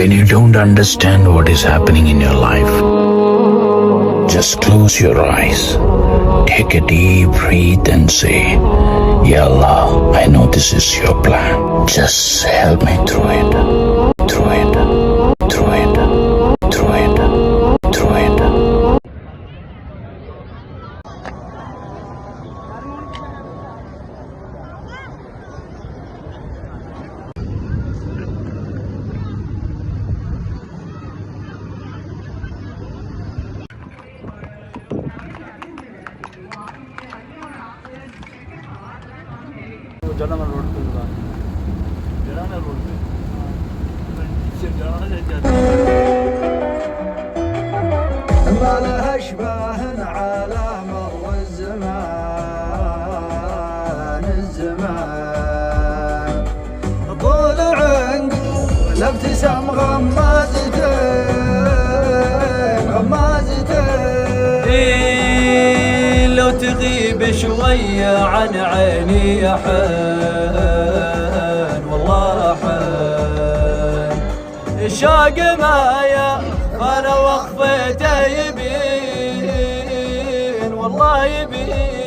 when you don't understand what is happening in your life, just close your eyes, take a deep breath and say, Ya Allah, I know this is your plan. Just help me through it, through it, through it, through it, through it. जाना रोड पे जाना रोड पे ما لها اشباه على مر الزمان الزمان طول عنق ولا ابتسام غمازتين غمازتين لو تغيب شوية عن عيني يا حين والله حين الشوق مايا فانا وقفته يبين والله يبين